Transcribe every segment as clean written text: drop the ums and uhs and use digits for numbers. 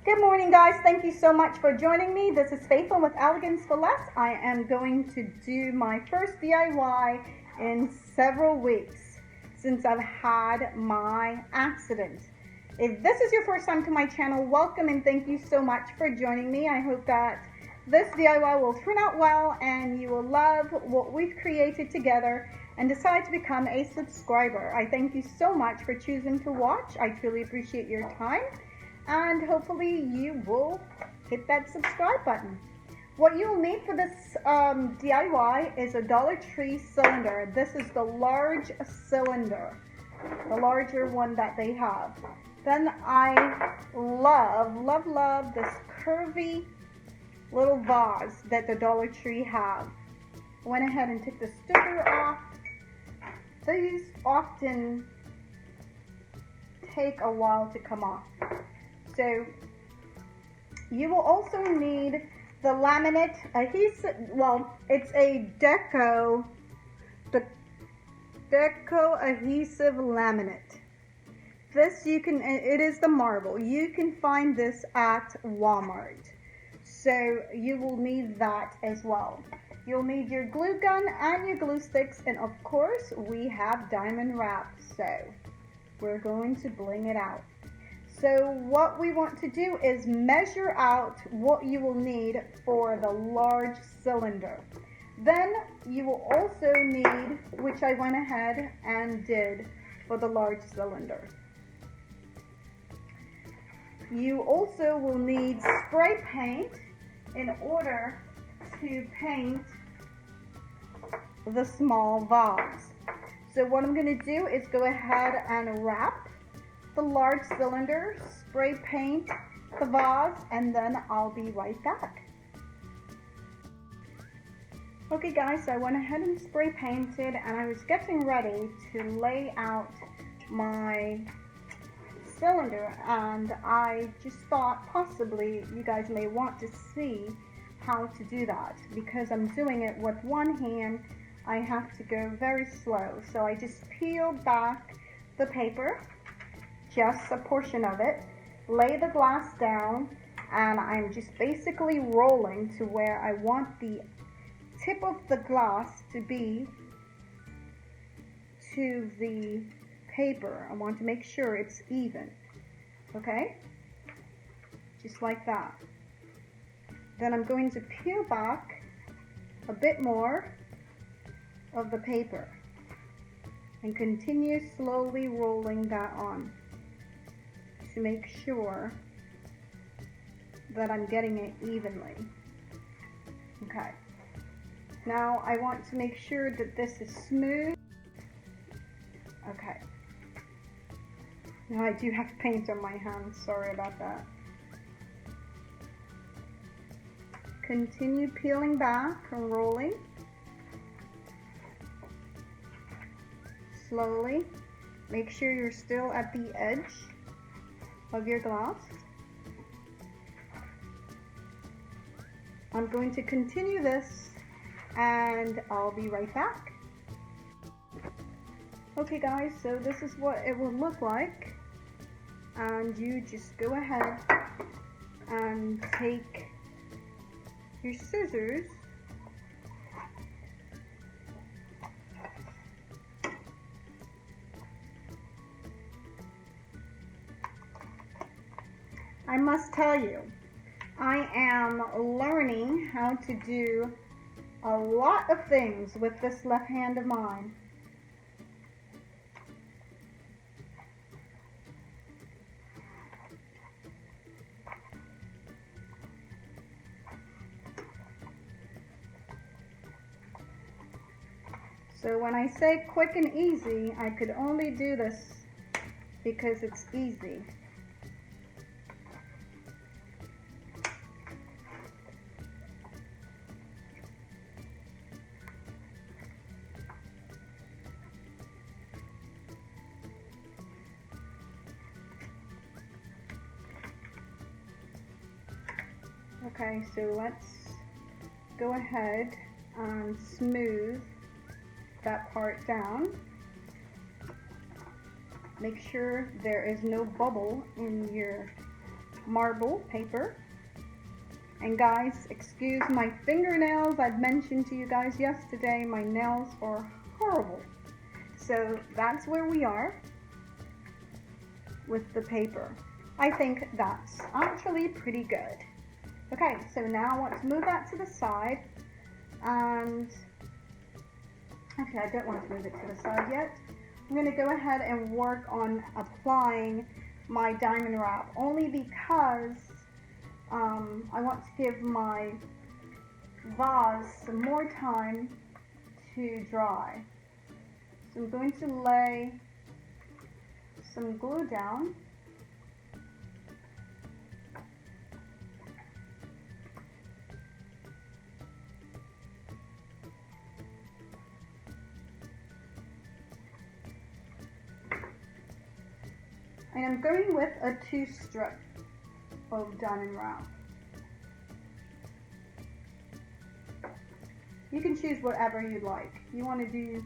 Good morning, guys. Thank you so much for joining me. This is Faithful with Elegance for Less. I am going to do my first DIY in several weeks since I've had my accident. If this is your first time to my channel, welcome and thank you so much for joining me. I hope that this DIY will turn out well and you will love what we've created together and decide to become a subscriber. I thank you so much for choosing to watch. I truly appreciate your time. And hopefully you will hit that subscribe button. What you'll need for this DIY is a Dollar Tree cylinder. This is the large cylinder, the larger one that they have. Then I love this curvy little vase that the Dollar Tree have. I went ahead and took the sticker off. These often take a while to come off. So you will also need the laminate adhesive. Well, it's a Decor adhesive laminate. This it is the marble. You can find this at Walmart. So you will need that as well. You'll need your glue gun and your glue sticks, and of course we have diamond wrap. So we're going to bling it out. So what we want to do is measure out what you will need for the large cylinder. Then you will also need, which I went ahead and did for the large cylinder. You also will need spray paint in order to paint the small vase. So what I'm going to do is go ahead and wrap the large cylinder, spray paint the vase, and then I'll be right back. Okay guys, so I went ahead and spray painted and I was getting ready to lay out my cylinder, and I just thought possibly you guys may want to see how to do that. Because I'm doing it with one hand, I have to go very slow. So I just peeled back the paper, just a portion of it, lay the glass down, and I'm just basically rolling to where I want the tip of the glass to be to the paper. I want to make sure it's even, okay? Just like that. Then I'm going to peel back a bit more of the paper and continue slowly rolling that on to make sure that I'm getting it evenly. Okay. Now I want to make sure that this is smooth. Okay. Now I do have paint on my hands, sorry about that. Continue peeling back and rolling. Slowly. Make sure you're still at the edge of your glass. I'm going to continue this and I'll be right back. Okay guys, so this is what it will look like, and you just go ahead and take your scissors I must tell you, I am learning how to do a lot of things with this left hand of mine. So when I say quick and easy, I could only do this because it's easy. Okay, so let's go ahead and smooth that part down. Make sure there is no bubble in your marble paper. And guys, excuse my fingernails. I've mentioned to you guys yesterday, my nails are horrible. So that's where we are with the paper. I think that's actually pretty good. Okay, so now I want to move that to the side, and actually I don't want to move it to the side yet. I'm going to go ahead and work on applying my diamond wrap, only because I want to give my vase some more time to dry. So I'm going to lay some glue down. And I'm going with a 2-strip of diamond wrap. You can choose whatever you'd like. If you want to do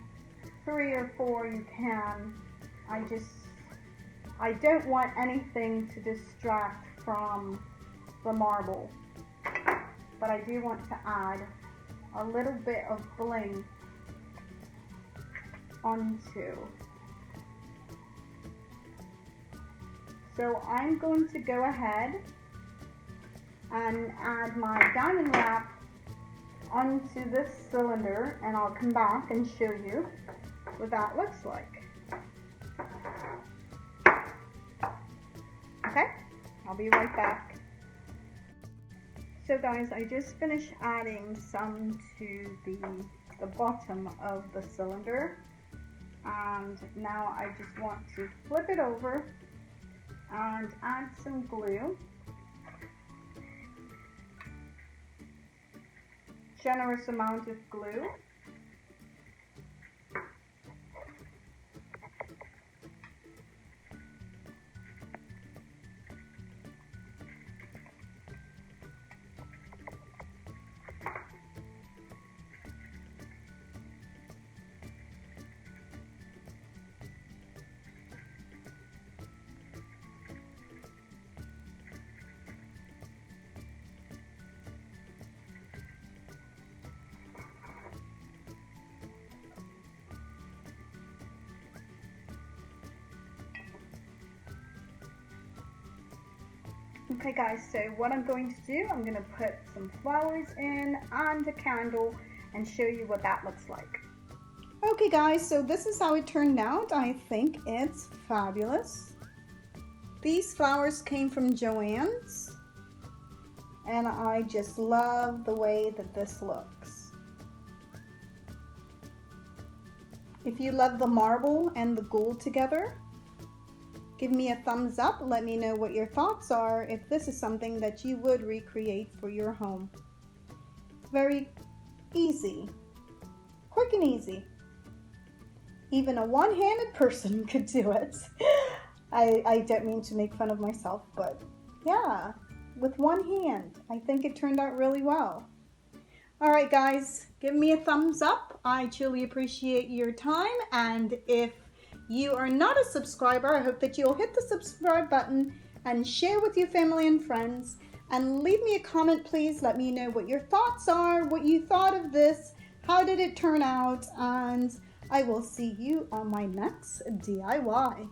3 or 4, you can. I don't want anything to distract from the marble, but I do want to add a little bit of bling onto. So I'm going to go ahead and add my diamond wrap onto this cylinder, and I'll come back and show you what that looks like. Okay, I'll be right back. So guys, I just finished adding some to the bottom of the cylinder, and now I just want to flip it over and add some glue. Generous amount of glue. Okay guys, so what I'm going to do, I'm going to put some flowers in and a candle and show you what that looks like. Okay guys, so this is how it turned out. I think it's fabulous. These flowers came from Joann's, and I just love the way that this looks. If you love the marble and the gold together, give me a thumbs up. Let me know what your thoughts are, if this is something that you would recreate for your home. Very easy, quick and easy. Even a one-handed person could do it. I don't mean to make fun of myself, but yeah, with one hand, I think it turned out really well. All right guys, give me a thumbs up. I truly appreciate your time, and if you are not a subscriber, I hope that you'll hit the subscribe button and share with your family and friends, and leave me a comment please. Let me know what your thoughts are, what you thought of this, how did it turn out, and I will see you on my next DIY.